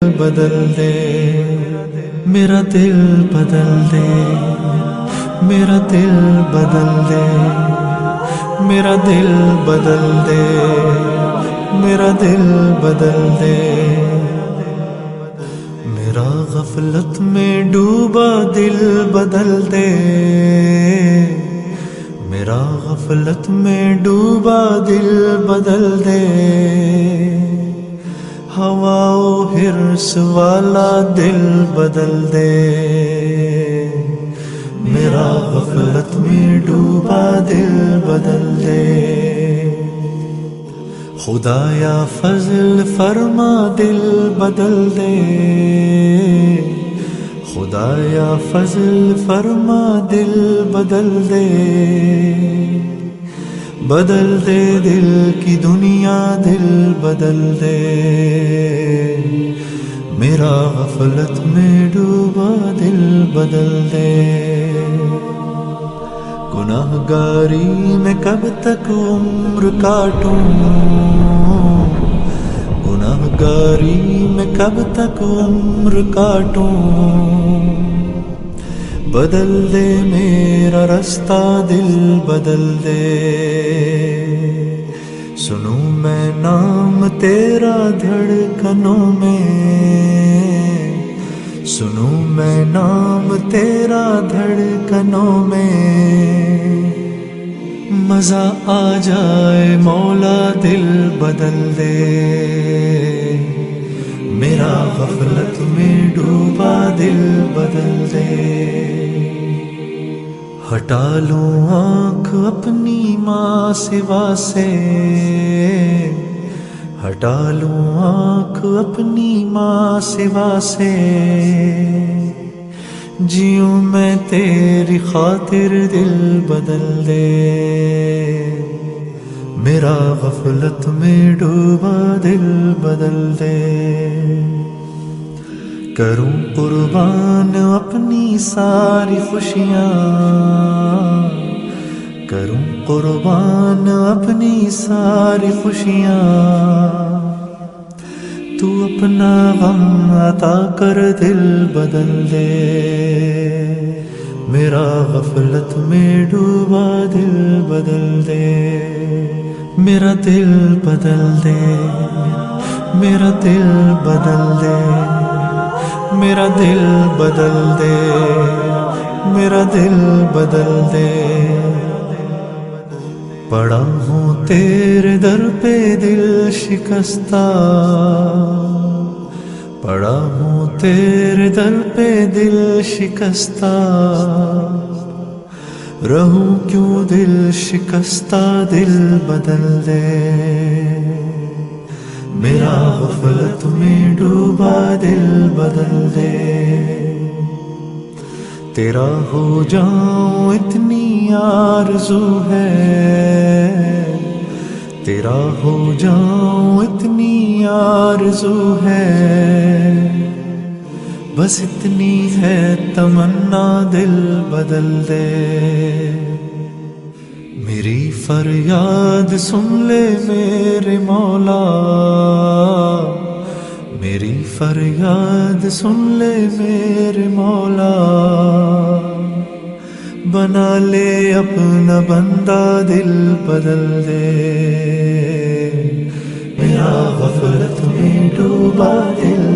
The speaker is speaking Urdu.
بدل دے، میرا دل بدل دے، میرا دل بدل دے، میرا دل بدل دے، میرا دل بدل دے، میرا غفلت میں ڈوبا دل بدل دے، میرا غفلت میں ڈوبا دل بدل دے، ہوا و حرص والا دل بدل دے، میرا غفلت میں ڈوبا دل بدل دے، خدایا فضل فرما دل بدل دے، خدایا فضل فرما دل بدل دے، بدل دے دل کی دنیا دل بدل دے، میرا غفلت میں ڈوبا دل بدل دے، گناہ گاری میں کب تک عمر کاٹوں، گناہ گاری میں کب تک عمر کاٹوں، بدل دے میرا رستہ دل بدل دے، سنوں میں نام تیرا دھڑکنوں میں، سنوں میں نام تیرا دھڑکنوں میں، مزہ آ جائے مولا دل بدل دے، میرا غفلت میں ڈوبا دل بدل دے، ہٹا لوں آنکھ اپنی ماں سوا سے، ہٹا لوں آنکھ اپنی ماں سوا سے، جیوں میں تیری خاطر دل بدل دے، میرا غفلت میں ڈوبا دل بدل دے، کروں قربان اپنی ساری خوشیاں، کروں قربان اپنی ساری خوشیاں، تو اپنا غم عطا کر دل بدل دے، میرا غفلت میں ڈوبا دل بدل دے، میرا دل بدل دے، میرا دل بدل دے، میرا دل بدل دے، میرا دل بدل دے، پڑا ہوں تیرے در پہ دل شکستہ، پڑا ہوں تیرے در پہ دل شکستہ، رہوں کیوں دل شکستہ دل بدل دے، میرا غفلت میں ڈوبا دل بدل دے، تیرا ہو جاؤں اتنی آرزو ہے، تیرا ہو جاؤں اتنی آرزو ہے، بس اتنی ہے تمنا دل بدل دے، میری فریاد سن لے میرے مولا، میری فریاد سن لے میرے مولا، بنا لے اپنا بندہ دل بدل دے، میرا غفلت میں ڈوبا دل